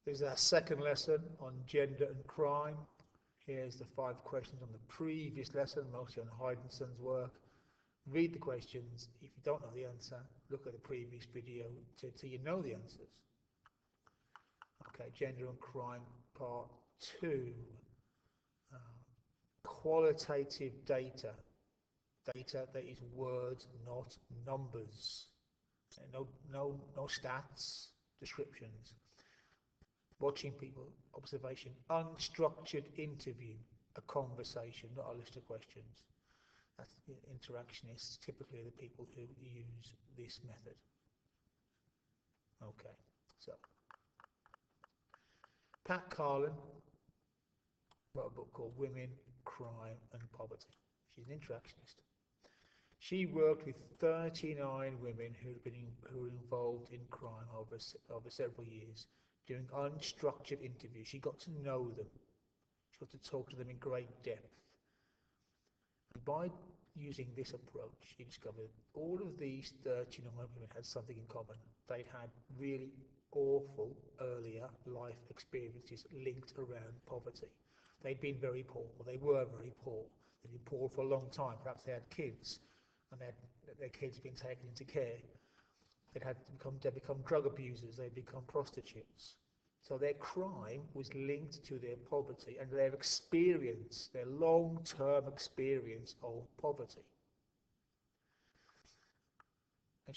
This is our second lesson on gender and crime. Here's the 5 questions on the previous lesson, mostly on Hydenson's work. Read the questions. If you don't know the answer, look at the previous video till you know the answers. Okay, gender and crime part 2. Qualitative data. Data that is words, not numbers. No stats, descriptions. Watching people, observation, unstructured interview, a conversation, not a list of questions. That's interactionists, typically the people who use this method. Okay, so Pat Carlin wrote a book called Women, Crime and Poverty. She's an interactionist. She worked with 39 women who were involved in crime over several years, doing unstructured interviews. She got to know them. She got to talk to them in great depth. And by using this approach, she discovered all of these 39 women had something in common. They'd had really awful earlier life experiences linked around poverty. They'd been very poor, or they were very poor. They'd been poor for a long time. Perhaps they had kids, and their kids had been taken into care. They'd become drug abusers. They'd become prostitutes. So their crime was linked to their poverty and their experience, their long-term experience of poverty. And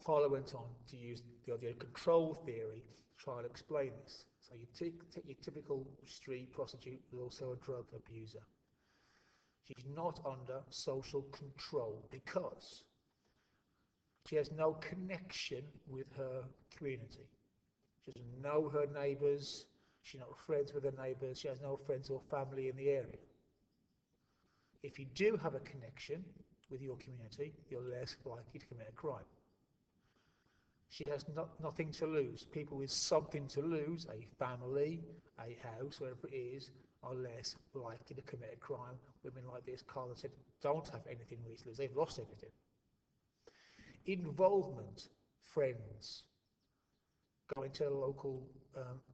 Paula went on to use the idea of control theory to try and explain this. So you take your typical street prostitute, who's also a drug abuser. She's not under social control because she has no connection with her community. She doesn't know her neighbours. She's not friends with her neighbours. She has no friends or family in the area. If you do have a connection with your community, you're less likely to commit a crime. She has nothing to lose. People with something to lose, a family, a house, whatever it is, are less likely to commit a crime. Women like this, Carla said, don't have anything really to lose. They've lost everything. Involvement, friends, going to local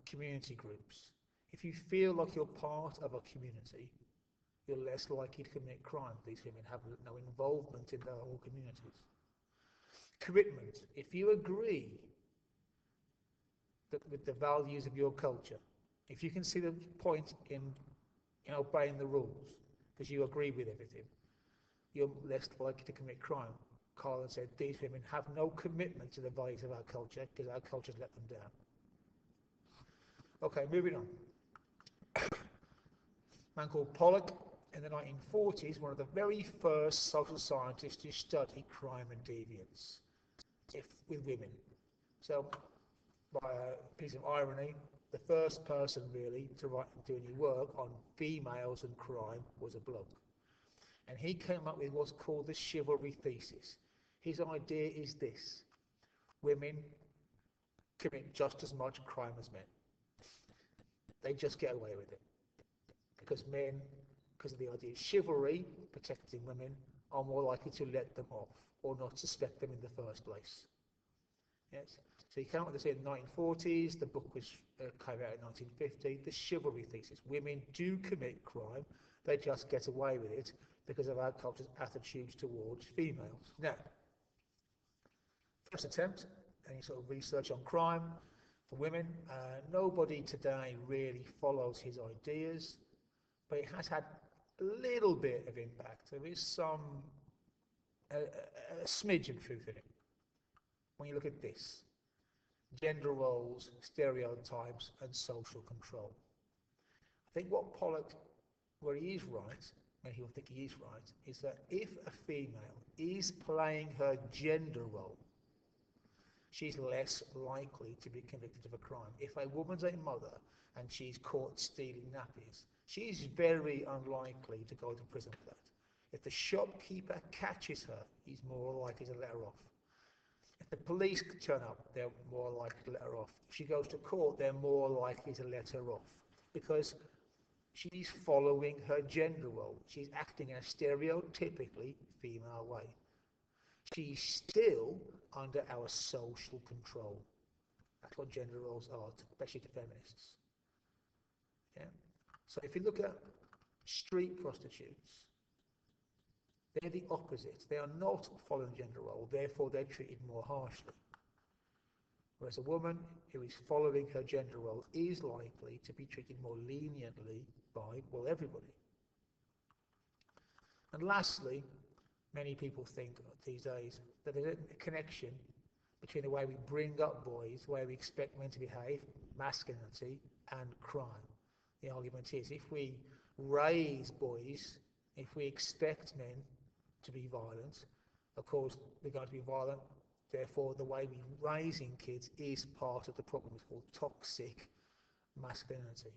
community groups. If you feel like you're part of a community, you're less likely to commit crime. These women have no involvement in their whole communities. Commitment. If you agree with the values of your culture, if you can see the point in obeying the rules because you agree with everything, you're less likely to commit crime. Carlin said these women have no commitment to the values of our culture because our culture's let them down. Okay, moving on. A man called Pollock in the 1940s, one of the very first social scientists to study crime and deviance with women. So, by a piece of irony, the first person really to do any work on females and crime was a bloke. And he came up with what's called the chivalry thesis. His idea is this: women commit just as much crime as men. They just get away with it. Because men, because of the idea of chivalry, protecting women, are more likely to let them off or not suspect them in the first place. Yes. So he came up with this in the 1940s. The book was came out in 1950. The chivalry thesis: women do commit crime, they just get away with it because of our culture's attitudes towards females. Now, first attempt, any sort of research on crime for women. Nobody today really follows his ideas, but it has had a little bit of impact. There is a smidge of truth in it. When you look at this: gender roles, stereotypes, and social control. I think what Pollock, where he is right, and he'll think he is right, is that if a female is playing her gender role, she's less likely to be convicted of a crime. If a woman's a mother and she's caught stealing nappies, she's very unlikely to go to prison for that. If the shopkeeper catches her, he's more likely to let her off. If the police turn up, they're more likely to let her off. If she goes to court, they're more likely to let her off because she's following her gender role. She's acting in a stereotypically female way. She's still under our social control. That's what gender roles are, especially to feminists. Yeah. So if you look at street prostitutes, they're the opposite. They are not following gender role, therefore they're treated more harshly. Whereas a woman who is following her gender role is likely to be treated more leniently by, well, everybody. And lastly, many people think these days that there's a connection between the way we bring up boys, the way we expect men to behave, masculinity, and crime. The argument is if we raise boys, if we expect men to be violent, of course they're going to be violent. Therefore, the way we're raising kids is part of the problem. It's called toxic masculinity.